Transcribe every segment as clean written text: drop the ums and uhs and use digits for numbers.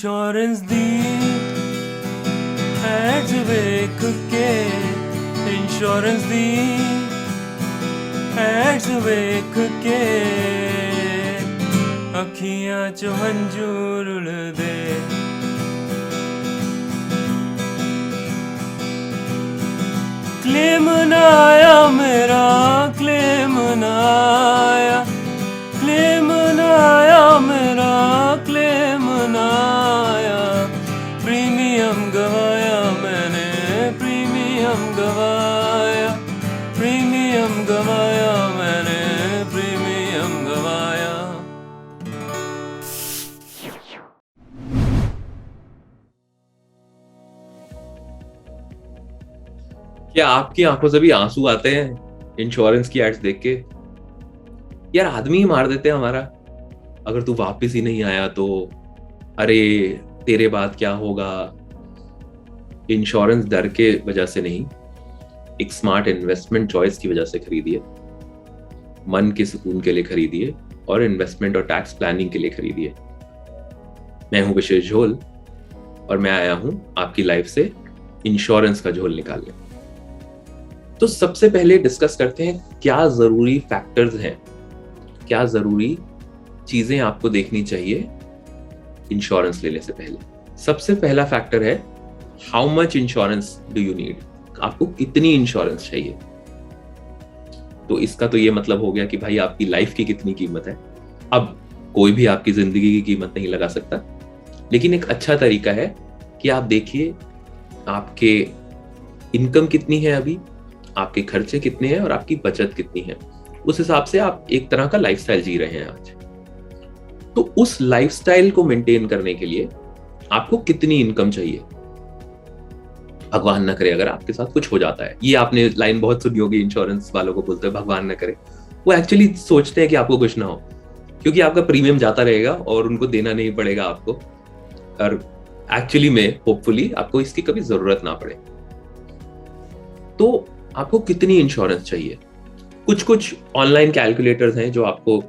Insurance दी ads वेख के insurance दी ads वेख के अखियां च हंझू रुलदे क्लेम ना आया मेरा क्लेम ना आया क्लेम ना आया मेरा क्लेम ना आया प्रीमियम गवाया मैंने प्रीमियम गवाया प्रीमियम गवाया मैंने प्रीमियम गवाया। क्या आपकी आंखों से भी आंसू आते हैं इंश्योरेंस की एड्स देख के? यार आदमी ही मार देते हैं हमारा। अगर तू वापस ही नहीं आया तो अरे तेरे बाद क्या होगा। इंश्योरेंस डर के वजह से नहीं, एक स्मार्ट इन्वेस्टमेंट चॉइस की वजह से खरीदिए, मन के सुकून के लिए खरीदिए और इन्वेस्टमेंट और टैक्स प्लानिंग के लिए खरीदिए। मैं हूं विशेष झोल और मैं आया हूं आपकी लाइफ से इंश्योरेंस का झोल निकालने। तो सबसे पहले डिस्कस करते हैं क्या जरूरी फैक्टर्स हैं, क्या जरूरी चीजें आपको देखनी चाहिए इंश्योरेंस लेने से पहले। सबसे पहला फैक्टर है how much insurance do you need, आपको कितनी इंश्योरेंस चाहिए। तो इसका तो ये मतलब हो गया कि भाई आपकी लाइफ की कितनी कीमत है। अब कोई भी आपकी जिंदगी की कीमत नहीं लगा सकता, लेकिन एक अच्छा तरीका है कि आप देखिए आपके इनकम कितनी है अभी, आपके खर्चे कितने हैं और आपकी बचत कितनी है। उस हिसाब से आप एक तरह का लाइफस्टाइल जी रहे हैं आज। तो उस लाइफस्टाइल को मेंटेन करने के लिए आपको कितनी इनकम चाहिए। भगवान ना करे अगर आपके साथ कुछ हो जाता है, ये आपने लाइन बहुत सुनी होगी, इंश्योरेंस वालों को बोलते हैं भगवान ना करे। वो एक्चुअली सोचते हैं कि आपको कुछ ना हो, क्योंकि आपका प्रीमियम जाता रहेगा और उनको देना नहीं पड़ेगा आपको, और एक्चुअली में होपफुली आपको इसकी कभी जरूरत ना पड़े। तो आपको कितनी इंश्योरेंस चाहिए। कुछ ऑनलाइन कैलकुलेटर्स हैं जो आपको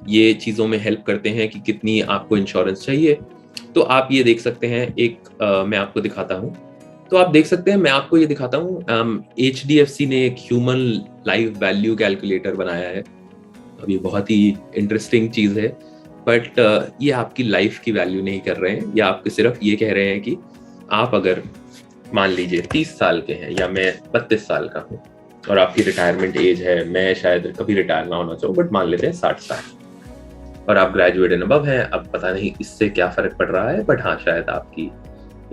ये चीजों में हेल्प करते हैं कि कितनी आपको इंश्योरेंस चाहिए। तो आप ये देख सकते हैं, मैं आपको दिखाता हूं। तो आप देख सकते हैं, मैं आपको ये दिखाता हूं, HDFC ने एक ह्यूमन लाइफ वैल्यू कैलकुलेटर बनाया है। अब ये बहुत ही इंटरेस्टिंग चीज है, बट ये आपकी लाइफ की वैल्यू नहीं कर रहे हैं, या आपको सिर्फ ये कह रहे हैं कि आप अगर मान लीजिए 30 साल के हैं या मैं 32 साल का हूँ और आपकी रिटायरमेंट एज है, मैं शायद कभी रिटायर ना होना चाहूँ, बट मान लेते हैं 60 साल, और आप ग्रेजुएट एंड अबव हैं। अब पता नहीं इससे क्या फर्क पड़ रहा है, बट हाँ शायद आपकी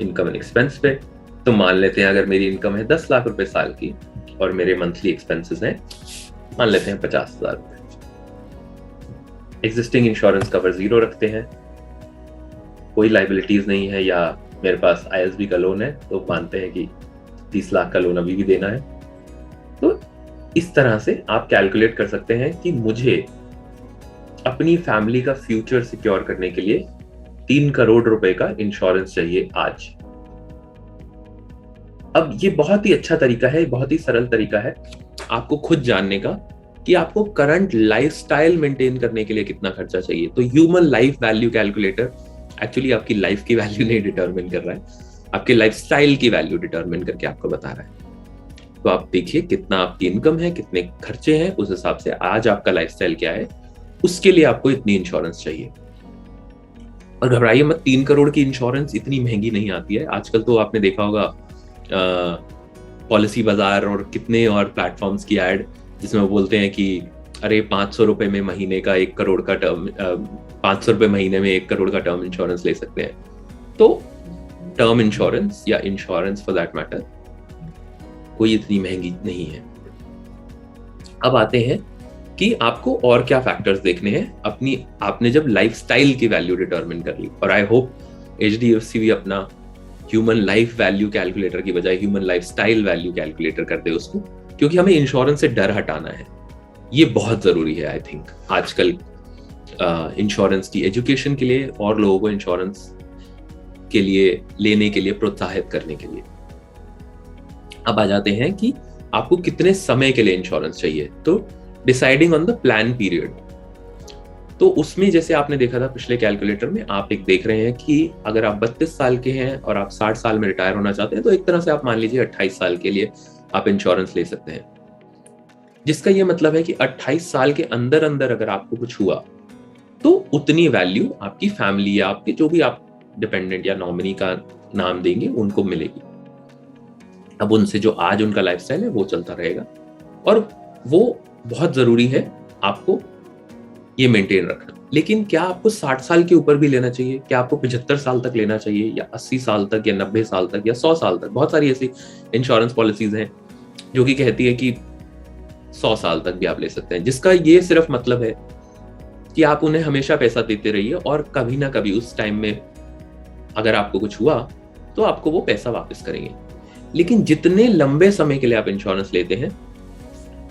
इनकम एंड एक्सपेंस पे, तो मान लेते हैं अगर मेरी इनकम है 10 लाख रुपए साल की और मेरे मंथली एक्सपेंसेस हैं मान लेते हैं 50,000 रुपए। एग्जिस्टिंग इंश्योरेंस कवर 0 रखते हैं, कोई लाइबिलिटीज नहीं है, या मेरे पास ISB का लोन है तो मानते हैं कि 30 लाख का लोन अभी भी देना है। तो इस तरह से आप कैलकुलेट कर सकते हैं कि मुझे अपनी फैमिली का फ्यूचर सिक्योर करने के लिए 3 करोड़ रुपए का इंश्योरेंस चाहिए आज। अब ये बहुत ही अच्छा तरीका है, बहुत ही सरल तरीका है आपको खुद जानने का कि आपको करंट लाइफस्टाइल मेंटेन करने के लिए कितना खर्चा चाहिए। तो human life value calculator actually आपकी लाइफ की वैल्यू नहीं डिटरमिन कर रहा है, आपके लाइफस्टाइल की वैल्यू डिटरमिन करके आपको बता रहा है। तो आप देखिए कितना आपकी इनकम है, कितने खर्चे हैं, उस हिसाब से आज आपका लाइफस्टाइल क्या है, उसके लिए आपको इतनी इंश्योरेंस चाहिए। और घबराइए मत, 3 करोड़ की इंश्योरेंस इतनी महंगी नहीं आती है। आजकल तो आपने देखा होगा पॉलिसी बाजार और कितने और प्लेटफॉर्म्स की एड जिसमें वो बोलते हैं कि अरे 500 रुपए में महीने का 1 करोड़ का टर्म, 500 रुपए महीने में 1 करोड़ का टर्म इंश्योरेंस ले सकते हैं। तो टर्म इंश्योरेंस या इंश्योरेंस फॉर दैट मैटर कोई इतनी महंगी नहीं है। अब आते हैं कि आपको और क्या फैक्टर्स देखने हैं आपने जब लाइफस्टाइल की वैल्यू डिटरमिन कर ली। और आई होप HDFC भी अपना ह्यूमन लाइफ वैल्यू कैलकुलेटर की बजाय ह्यूमन लाइफस्टाइल वैल्यू कैलकुलेटर कर दे उसको, क्योंकि हमें इंश्योरेंस से डर हटाना है। ये बहुत जरूरी है आई थिंक आजकल इंश्योरेंस की एजुकेशन के लिए और लोगों को इंश्योरेंस के लिए लेने के लिए प्रोत्साहित करने के लिए। अब आ जाते हैं कि आपको कितने समय के लिए इंश्योरेंस चाहिए। तो deciding on the plan period, तो उसमें जैसे आपने देखा था पिछले कैलकुलेटर में, आप एक देख रहे हैं कि अगर आप 32 साल के हैं और आप 60 साल में रिटायर होना चाहते हैं, तो एक तरह से आप मान लीजिए 28 साल के लिए आप इंश्योरेंस ले सकते हैं, जिसका ये मतलब है कि 28 साल के अंदर अंदर अगर आपको कुछ हुआ तो उतनी वैल्यू आपकी फैमिली या आपके जो भी आप डिपेंडेंट या नॉमिनी का नाम देंगे उनको मिलेगी। अब उनसे जो आज उनका लाइफस्टाइल है वो चलता रहेगा, और वो बहुत जरूरी है आपको ये मेंटेन रखना। लेकिन क्या आपको 60 साल के ऊपर भी लेना चाहिए? क्या आपको 75 साल तक लेना चाहिए, या 80 साल तक, या 90 साल तक, या 100 साल तक? बहुत सारी ऐसी इंश्योरेंस पॉलिसीज हैं जो कि कहती है कि 100 साल तक भी आप ले सकते हैं, जिसका ये सिर्फ मतलब है कि आप उन्हें हमेशा पैसा देते रहिए और कभी ना कभी उस टाइम में अगर आपको कुछ हुआ तो आपको वो पैसा वापस करेंगे। लेकिन जितने लंबे समय के लिए आप इंश्योरेंस लेते हैं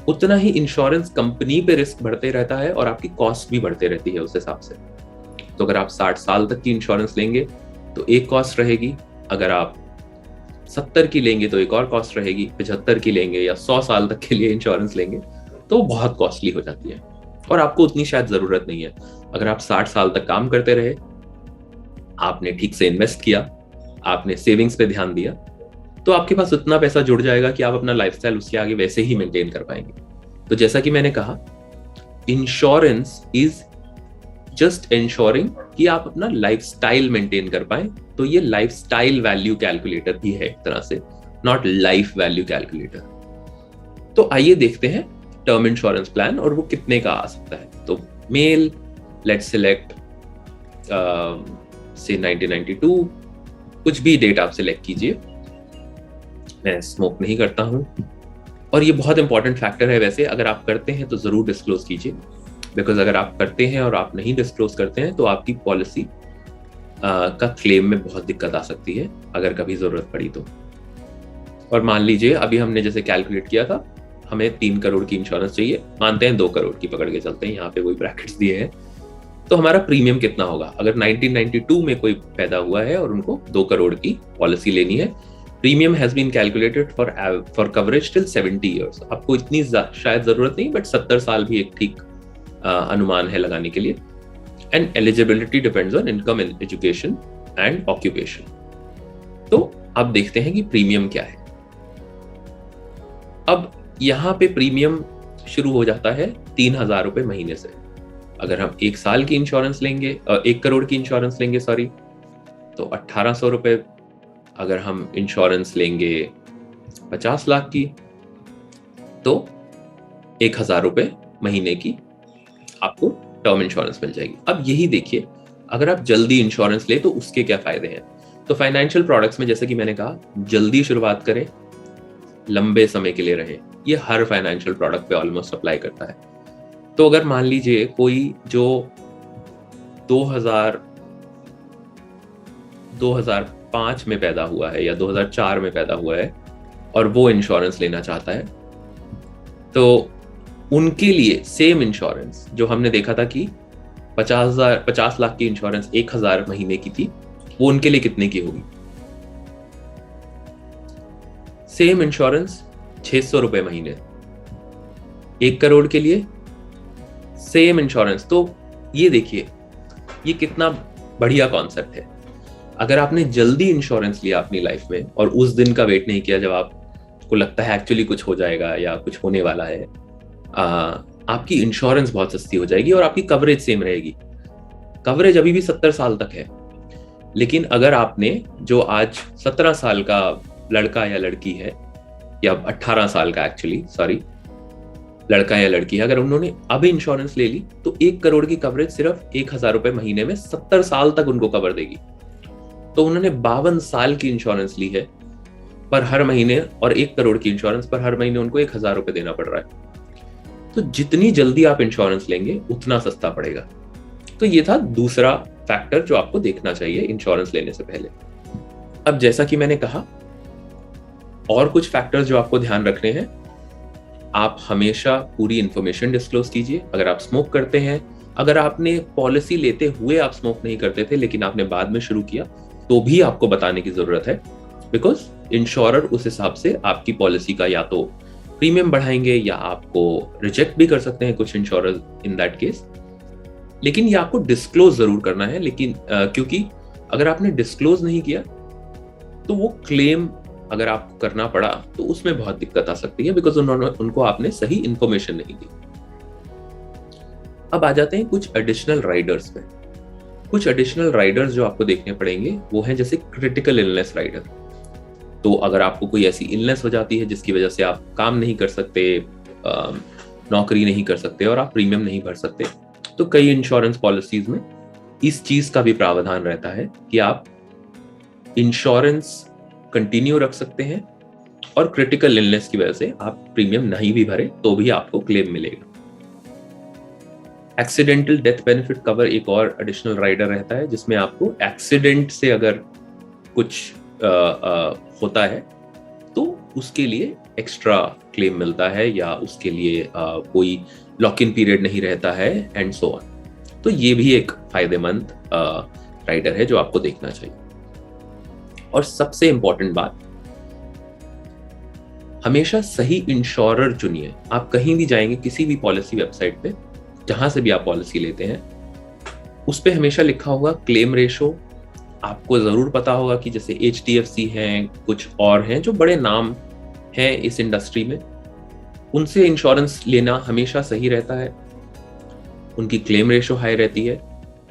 उतना ही इंश्योरेंस कंपनी पे रिस्क बढ़ते रहता है और आपकी कॉस्ट भी बढ़ते रहती है उस हिसाब से। तो अगर आप 60 साल तक की इंश्योरेंस लेंगे तो एक कॉस्ट रहेगी, अगर आप 70 की लेंगे तो एक और कॉस्ट रहेगी, 75 की लेंगे या 100 साल तक के लिए इंश्योरेंस लेंगे तो बहुत कॉस्टली हो जाती है, और आपको उतनी शायद जरूरत नहीं है। अगर आप 60 साल तक काम करते रहे, आपने ठीक से इन्वेस्ट किया, आपने सेविंग्स पे ध्यान दिया, तो आपके पास उतना पैसा जुड़ जाएगा कि आप अपना लाइफस्टाइल उसके आगे वैसे ही मेंटेन कर पाएंगे। तो जैसा कि मैंने कहा, इंश्योरेंस इज जस्ट इंश्योरिंग कि आप अपना लाइफस्टाइल मेंटेन कर पाए। तो ये लाइफस्टाइल वैल्यू कैलकुलेटर भी है एक तरह से, नॉट लाइफ वैल्यू कैलकुलेटर। तो आइए देखते हैं टर्म इंश्योरेंस प्लान और वो कितने का आ सकता है। तो मेल, लेट्स सिलेक्ट से 1992, कुछ भी डेट आप सिलेक्ट कीजिए। मैं स्मोक नहीं करता हूं, और ये बहुत इंपॉर्टेंट फैक्टर है वैसे, अगर आप करते हैं तो जरूर डिस्क्लोज कीजिए, बिकॉज अगर आप करते हैं और आप नहीं डिस्क्लोज करते हैं तो आपकी पॉलिसी का क्लेम में बहुत दिक्कत आ सकती है अगर कभी जरूरत पड़ी तो। और मान लीजिए अभी हमने जैसे कैलकुलेट किया था, हमें 3 करोड़ की इंश्योरेंस चाहिए, मानते हैं 2 करोड़ की पकड़ के चलते हैं, यहाँ पे वही ब्रैकेट्स दिए हैं। तो हमारा प्रीमियम कितना होगा? अगर 1992 में कोई पैदा हुआ है और उनको 2 करोड़ की पॉलिसी लेनी है, premium has been calculated for coverage till 70 years. आपको इतनी शायद जरूरत नहीं, बट 70 साल भी एक ठीक अनुमान है लगाने के लिए। And eligibility depends on income, education and occupation. तो अब देखते हैं कि प्रीमियम क्या है। अब यहाँ पे प्रीमियम शुरू हो जाता है 3,000 रुपए महीने से। अगर हम 1 साल की इंश्योरेंस लेंगे, 1 करोड़ की इंश्योरेंस लेंगे सॉरी, तो 1,800 रुपए। अगर हम इंश्योरेंस लेंगे 50 लाख की तो 1,000 रुपए महीने की आपको टर्म इंश्योरेंस मिल जाएगी। अब यही देखिए, अगर आप जल्दी इंश्योरेंस ले तो उसके क्या फायदे हैं। तो फाइनेंशियल प्रोडक्ट्स में जैसे कि मैंने कहा, जल्दी शुरुआत करें, लंबे समय के लिए रहे। ये हर फाइनेंशियल प्रोडक्ट पे ऑलमोस्ट अप्लाई करता है। तो अगर मान लीजिए कोई जो 2005 में पैदा हुआ है या 2004 में पैदा हुआ है और वो इंश्योरेंस लेना चाहता है, तो उनके लिए सेम इंश्योरेंस जो हमने देखा था कि 50 लाख की इंश्योरेंस 1,000 महीने की थी, वो उनके लिए कितने की होगी? सेम इंश्योरेंस 600 रुपए महीने। 1 करोड़ के लिए सेम इंश्योरेंस। तो ये देखिए, ये कितना बढ़िया कॉन्सेप्ट है। अगर आपने जल्दी इंश्योरेंस लिया अपनी लाइफ में और उस दिन का वेट नहीं किया जब आपको लगता है एक्चुअली कुछ हो जाएगा या कुछ होने वाला है, आपकी इंश्योरेंस बहुत सस्ती हो जाएगी और आपकी कवरेज सेम रहेगी। कवरेज अभी भी 70 साल तक है, लेकिन अगर आपने जो आज 17 साल का लड़का या लड़की है, या 18 साल का एक्चुअली सॉरी लड़का या लड़की है, अगर उन्होंने अब इंश्योरेंस ले ली तो 1 करोड़ की कवरेज सिर्फ 1,000 रुपए महीने में 70 साल तक उनको कवर देगी। तो उन्होंने 52 साल की इंश्योरेंस ली है पर हर महीने, और 1 करोड़ की इंश्योरेंस पर हर महीने उनको 1,000 रुपए देना पड़ रहा है। तो जितनी जल्दी आप इंश्योरेंस लेंगे उतना सस्ता पड़ेगा। तो ये था दूसरा फैक्टर जो आपको देखना चाहिए इंश्योरेंस लेने से पहले। अब जैसा कि मैंने कहा, और कुछ फैक्टर्स जो आपको ध्यान रखने हैं, आप हमेशा पूरी इंफॉर्मेशन डिस्क्लोज कीजिए। अगर आप स्मोक करते हैं, अगर आपने पॉलिसी लेते हुए आप स्मोक नहीं करते थे लेकिन आपने बाद में शुरू किया, तो भी आपको बताने की जरूरत है, बिकॉज इंश्योरर उस हिसाब से आपकी पॉलिसी का या तो प्रीमियम बढ़ाएंगे या आपको रिजेक्ट भी कर सकते हैं कुछ इंश्योरर इन दैट केस। लेकिन ये आपको डिस्क्लोज जरूर करना है, लेकिन क्योंकि अगर आपने डिस्क्लोज नहीं किया तो वो क्लेम अगर आपको करना पड़ा तो उसमें बहुत दिक्कत आ सकती है, बिकॉज उनको आपने सही इंफॉर्मेशन नहीं दी। अब आ जाते हैं कुछ एडिशनल राइडर्स पे। कुछ एडिशनल राइडर्स जो आपको देखने पड़ेंगे वो हैं जैसे क्रिटिकल इलनेस राइडर। तो अगर आपको कोई ऐसी इलनेस हो जाती है जिसकी वजह से आप काम नहीं कर सकते, नौकरी नहीं कर सकते और आप प्रीमियम नहीं भर सकते, तो कई इंश्योरेंस पॉलिसीज में इस चीज का भी प्रावधान रहता है कि आप इंश्योरेंस कंटिन्यू रख सकते हैं और क्रिटिकल इलनेस की वजह से आप प्रीमियम नहीं भी भरे तो भी आपको क्लेम मिलेगा। एक्सीडेंटल डेथ बेनिफिट कवर एक और एडिशनल राइडर रहता है जिसमें आपको एक्सीडेंट से अगर कुछ होता है तो उसके लिए एक्स्ट्रा क्लेम मिलता है या उसके लिए कोई लॉक इन पीरियड नहीं रहता है एंड सो ऑन। तो ये भी एक फायदेमंद राइडर है जो आपको देखना चाहिए। और सबसे इंपॉर्टेंट बात, हमेशा सही इंश्योरर चुनिए। आप कहीं भी जाएंगे किसी भी पॉलिसी वेबसाइट पे, जहां से भी आप पॉलिसी लेते हैं, उस पे हमेशा लिखा होगा क्लेम रेशो। आपको जरूर पता होगा कि जैसे HDFC हैं, कुछ और हैं जो बड़े नाम हैं इस इंडस्ट्री में, उनसे इंश्योरेंस लेना हमेशा सही रहता है। उनकी क्लेम रेशो हाई रहती है।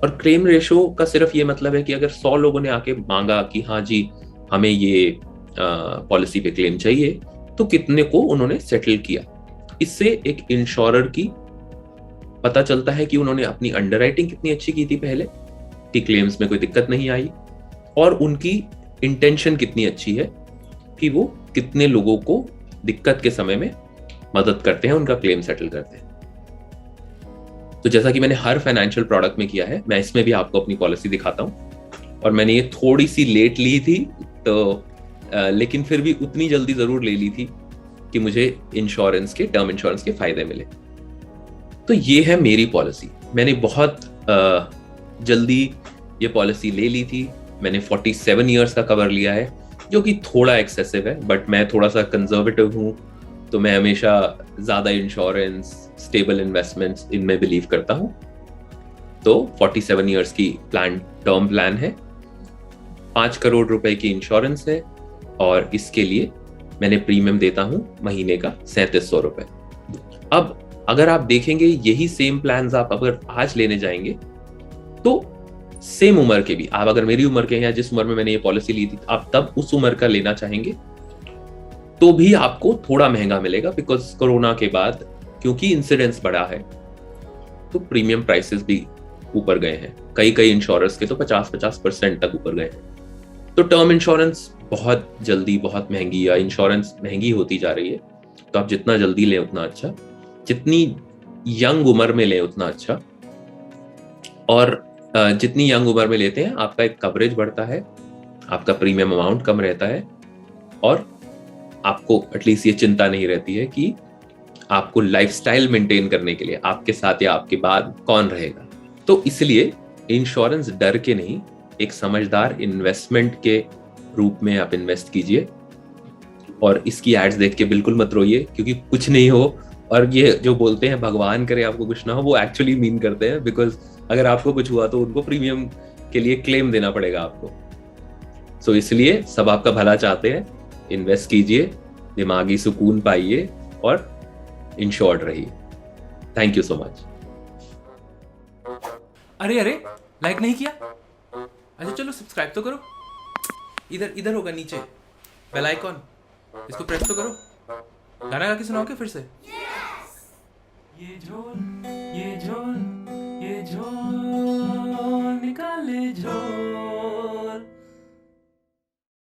और क्लेम रेशो का सिर्फ ये मतलब है कि अगर 100 लोगों ने आके मांगा कि हाँ जी हमें ये पॉलिसी पे क्लेम चाहिए, तो कितने को उन्होंने सेटल किया। इससे एक इंश्योरर की पता चलता है कि उन्होंने अपनी अंडरराइटिंग कितनी अच्छी की थी पहले, कि क्लेम्स में कोई दिक्कत नहीं आई, और उनकी इंटेंशन कितनी अच्छी है कि वो कितने लोगों को दिक्कत के समय में मदद करते हैं, उनका क्लेम सेटल करते हैं। तो जैसा कि मैंने हर फाइनेंशियल प्रोडक्ट में किया है, मैं इसमें भी आपको अपनी पॉलिसी दिखाता हूँ। और मैंने ये थोड़ी सी लेट ली थी तो लेकिन फिर भी उतनी जल्दी जरूर ले ली थी कि मुझे इंश्योरेंस के, टर्म इंश्योरेंस के फायदे मिले। तो ये है मेरी पॉलिसी। मैंने बहुत जल्दी ये पॉलिसी ले ली थी। मैंने 47 ईयर्स का कवर लिया है, जो कि थोड़ा एक्सेसिव है, बट मैं थोड़ा सा कंजर्वेटिव हूँ, तो मैं हमेशा ज्यादा इंश्योरेंस, स्टेबल इन्वेस्टमेंट्स इनमें बिलीव करता हूँ। तो 47 ईयर्स की टर्म प्लान है, 5 करोड़ रुपए की इंश्योरेंस है, और इसके लिए मैंने प्रीमियम देता हूं महीने का 3700 रुपए। अब अगर आप देखेंगे यही सेम प्लान्स आप अगर आज लेने जाएंगे तो सेम उम्र के भी, आप अगर मेरी उम्र के हैं या जिस उम्र में मैंने ये पॉलिसी ली थी आप तब उस उम्र का लेना चाहेंगे तो भी आपको थोड़ा महंगा मिलेगा, बिकॉज कोरोना के बाद क्योंकि इंसिडेंस बढ़ा है तो प्रीमियम प्राइसेस भी ऊपर गए हैं। कई इंश्योरेंस के तो 50% तक ऊपर गए हैं। तो टर्म इंश्योरेंस बहुत जल्दी बहुत महंगी, या इंश्योरेंस महंगी होती जा रही है। तो आप जितना जल्दी लें उतना अच्छा, जितनी यंग उम्र में लें उतना अच्छा। और जितनी यंग उम्र में लेते हैं आपका एक कवरेज बढ़ता है, आपका प्रीमियम अमाउंट कम रहता है, और आपको एटलीस्ट ये चिंता नहीं रहती है कि आपको लाइफस्टाइल मेंटेन करने के लिए आपके साथ या आपके बाद कौन रहेगा। तो इसलिए इंश्योरेंस डर के नहीं, एक समझदार इन्वेस्टमेंट के रूप में आप इन्वेस्ट कीजिए। और इसकी एड्स देख के बिल्कुल मत रोइए, क्योंकि कुछ नहीं हो। और ये जो बोलते हैं भगवान करे आपको कुछ ना हो, वो एक्चुअली मीन करते हैं, बिकॉज अगर आपको कुछ हुआ तो उनको प्रीमियम के लिए क्लेम देना पड़ेगा आपको। सो इसलिए सब आपका भला चाहते हैं, इन्वेस्ट कीजिए, दिमागी सुकून पाइए और इंश्योर्ड रहिए। Thank you so much. अरे लाइक नहीं किया? अच्छा चलो सब्सक्राइब तो करो। इधर होगा नीचे बेल आइकॉन, इसको प्रेस तो करो। गाना गा के सुनाओगे फिर से? ये झोल निकाले झोल।